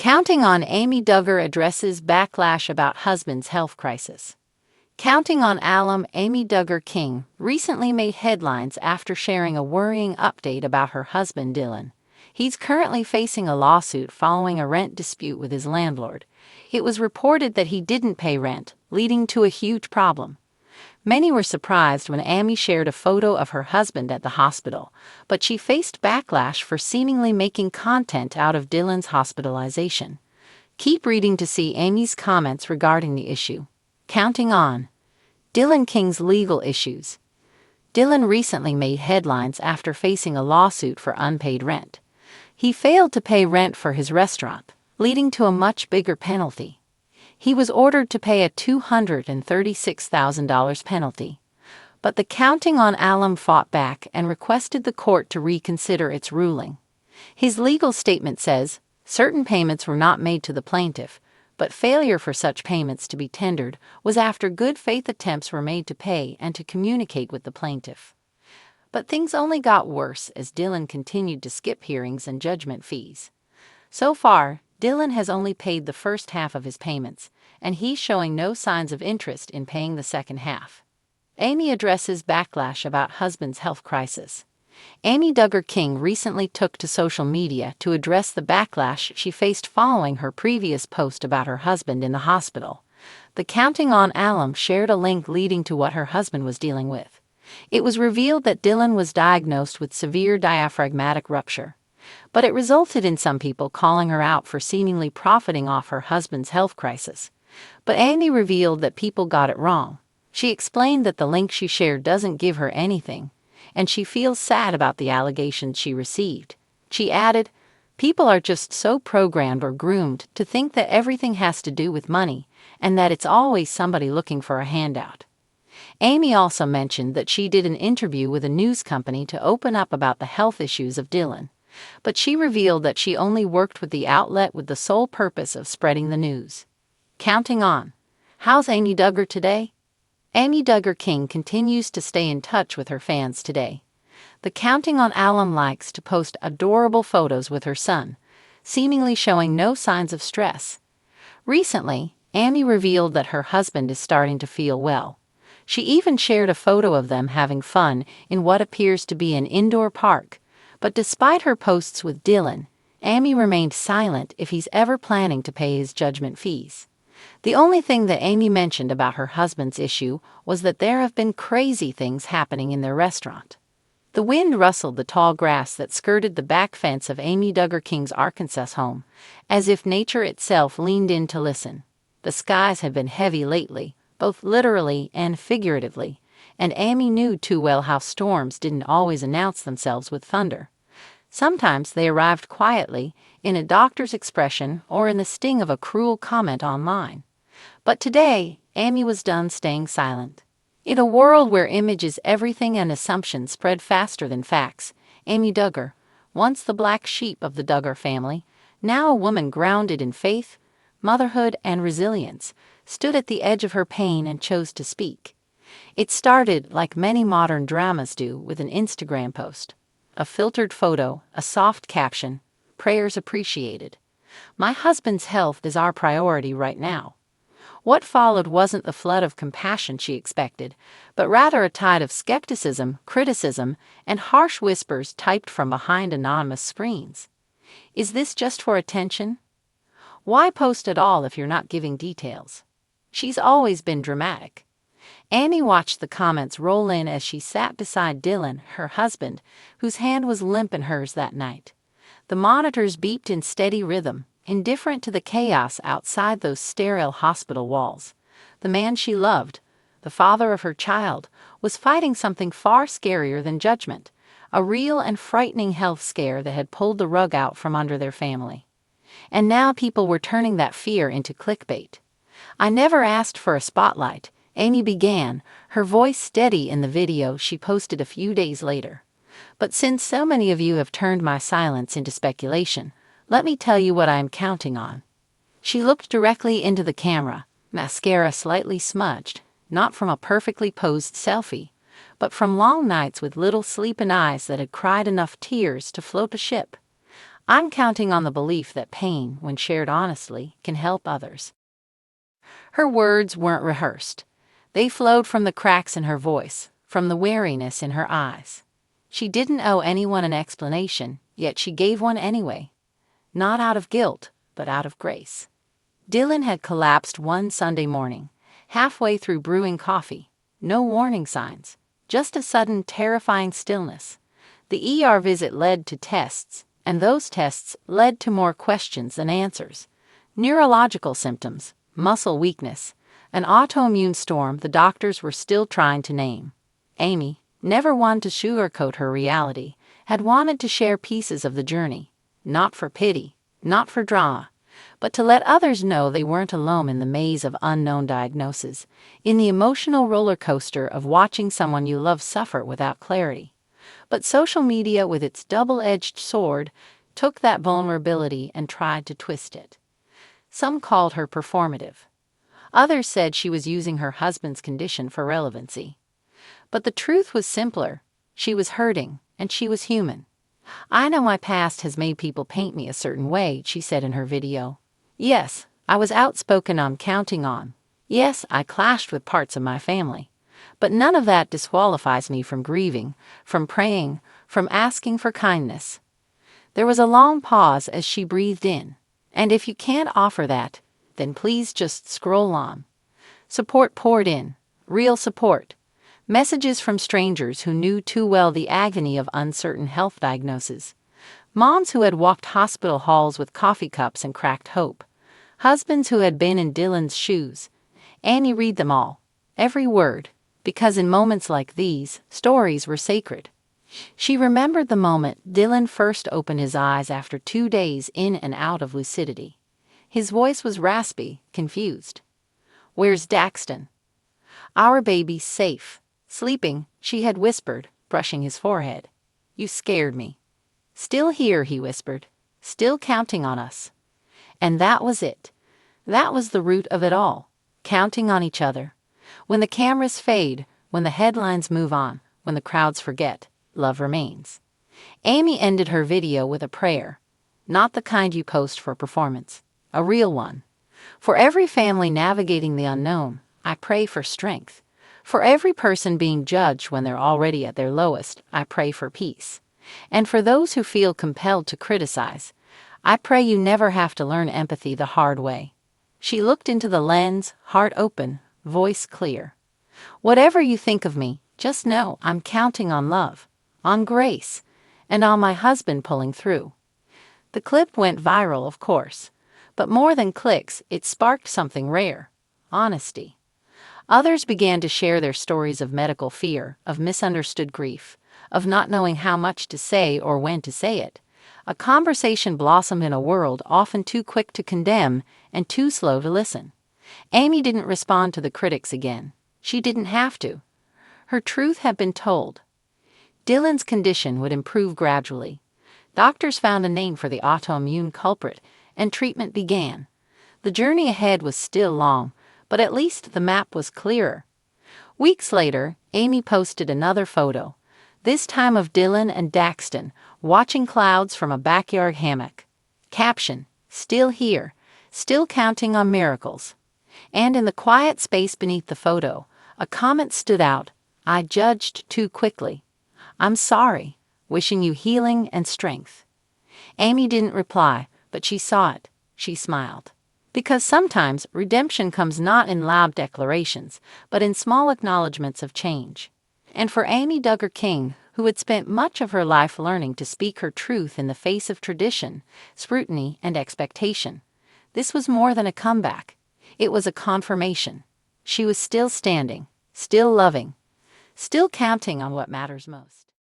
Counting on Amy Duggar addresses backlash about husband's health crisis. Counting on alum Amy Duggar King recently made headlines after sharing a worrying update about her husband Dylan. He's currently facing a lawsuit following a rent dispute with his landlord. It was reported that he didn't pay rent, leading to a huge problem. Many were surprised when Amy shared a photo of her husband at the hospital, but she faced backlash for seemingly making content out of Dylan's hospitalization. Keep reading to see Amy's comments regarding the issue. Counting on Dylan King's legal issues. Dylan recently made headlines after facing a lawsuit for unpaid rent. He failed to pay rent for his restaurant, leading to a much bigger penalty. He was ordered to pay a $236,000 penalty. But the Counting on alum fought back and requested the court to reconsider its ruling. His legal statement says, certain payments were not made to the plaintiff, but failure for such payments to be tendered was after good faith attempts were made to pay and to communicate with the plaintiff. But things only got worse as Dylan continued to skip hearings and judgment fees. So far, Dylan has only paid the first half of his payments, and he's showing no signs of interest in paying the second half. Amy addresses backlash about husband's health crisis. Amy Duggar King recently took to social media to address the backlash she faced following her previous post about her husband in the hospital. The Counting on alum shared a link leading to what her husband was dealing with. It was revealed that Dylan was diagnosed with severe diaphragmatic rupture. But it resulted in some people calling her out for seemingly profiting off her husband's health crisis. But Amy revealed that people got it wrong. She explained that the link she shared doesn't give her anything, and she feels sad about the allegations she received. She added, "People are just so programmed or groomed to think that everything has to do with money, and that it's always somebody looking for a handout." Amy also mentioned that she did an interview with a news company to open up about the health issues of Dylan. But she revealed that she only worked with the outlet with the sole purpose of spreading the news. Counting on. How's Amy Duggar today? Amy Duggar King continues to stay in touch with her fans today. The Counting on alum likes to post adorable photos with her son, seemingly showing no signs of stress. Recently, Amy revealed that her husband is starting to feel well. She even shared a photo of them having fun in what appears to be an indoor park. But despite her posts with Dylan, Amy remained silent if he's ever planning to pay his judgment fees. The only thing that Amy mentioned about her husband's issue was that there have been crazy things happening in their restaurant. The wind rustled the tall grass that skirted the back fence of Amy Duggar King's Arkansas home, as if nature itself leaned in to listen. The skies have been heavy lately, both literally and figuratively, and Amy knew too well how storms didn't always announce themselves with thunder. Sometimes they arrived quietly, in a doctor's expression or in the sting of a cruel comment online. But today, Amy was done staying silent. In a world where image is everything and assumptions spread faster than facts, Amy Duggar, once the black sheep of the Duggar family, now a woman grounded in faith, motherhood, and resilience, stood at the edge of her pain and chose to speak. It started, like many modern dramas do, with an Instagram post. A filtered photo, a soft caption, prayers appreciated. My husband's health is our priority right now. What followed wasn't the flood of compassion she expected, but rather a tide of skepticism, criticism, and harsh whispers typed from behind anonymous screens. Is this just for attention? Why post at all if you're not giving details? She's always been dramatic. Amy watched the comments roll in as she sat beside Dylan, her husband, whose hand was limp in hers that night. The monitors beeped in steady rhythm, indifferent to the chaos outside those sterile hospital walls. The man she loved, the father of her child, was fighting something far scarier than judgment, a real and frightening health scare that had pulled the rug out from under their family. And now people were turning that fear into clickbait. "I never asked for a spotlight," Amy began, her voice steady in the video she posted a few days later. "But since so many of you have turned my silence into speculation, let me tell you what I am counting on." She looked directly into the camera, mascara slightly smudged, not from a perfectly posed selfie, but from long nights with little sleeping eyes that had cried enough tears to float a ship. I'm counting on the belief that pain, when shared honestly, can help others." Her words weren't rehearsed. They flowed from the cracks in her voice, from the weariness in her eyes. She didn't owe anyone an explanation, yet she gave one anyway. Not out of guilt, but out of grace. Dylan had collapsed one Sunday morning, halfway through brewing coffee. No warning signs, just a sudden, terrifying stillness. The ER visit led to tests, and those tests led to more questions than answers. Neurological symptoms, muscle weakness, an autoimmune storm the doctors were still trying to name. Amy, never one to sugarcoat her reality, had wanted to share pieces of the journey, not for pity, not for drama, but to let others know they weren't alone in the maze of unknown diagnoses, in the emotional roller coaster of watching someone you love suffer without clarity. But social media, with its double-edged sword, took that vulnerability and tried to twist it. Some called her performative. Others said she was using her husband's condition for relevancy. But the truth was simpler. She was hurting, and she was human. "I know my past has made people paint me a certain way," she said in her video. "Yes, I was outspoken on counting on. Yes, I clashed with parts of my family. But none of that disqualifies me from grieving, from praying, from asking for kindness." There was a long pause as she breathed in. "And if you can't offer that, then please just scroll on." Support poured in, real support. Messages from strangers who knew too well the agony of uncertain health diagnoses. Moms who had walked hospital halls with coffee cups and cracked hope. Husbands who had been in Dylan's shoes. Annie read them all, every word, because in moments like these, stories were sacred. She remembered the moment Dylan first opened his eyes after 2 days in and out of lucidity. His voice was raspy, confused. "Where's Daxton?" "Our baby's safe. Sleeping," she had whispered, brushing his forehead. "You scared me." "Still here," he whispered. "Still counting on us." And that was it. That was the root of it all. Counting on each other. When the cameras fade, when the headlines move on, when the crowds forget, love remains. Amy ended her video with a prayer. Not the kind you post for performance. A real one. "For every family navigating the unknown, I pray for strength. For every person being judged when they're already at their lowest, I pray for peace. And for those who feel compelled to criticize, I pray you never have to learn empathy the hard way." She looked into the lens, heart open, voice clear. "Whatever you think of me, just know I'm counting on love, on grace, and on my husband pulling through." The clip went viral, of course. But more than clicks, it sparked something rare: honesty. Others began to share their stories of medical fear, of misunderstood grief, of not knowing how much to say or when to say it. A conversation blossomed in a world often too quick to condemn and too slow to listen. Amy didn't respond to the critics again. She didn't have to. Her truth had been told. Dylan's condition would improve gradually. Doctors found a name for the autoimmune culprit, and treatment began. The journey ahead was still long, but at least the map was clearer. Weeks later, Amy posted another photo, this time of Dylan and Daxton watching clouds from a backyard hammock. Caption: "Still here, still counting on miracles." And in the quiet space beneath the photo, a comment stood out: "I judged too quickly. I'm sorry, wishing you healing and strength." Amy didn't reply, but she saw it. She smiled. Because sometimes redemption comes not in loud declarations, but in small acknowledgments of change. And for Amy Duggar King, who had spent much of her life learning to speak her truth in the face of tradition, scrutiny, and expectation, this was more than a comeback. It was a confirmation. She was still standing, still loving, still counting on what matters most.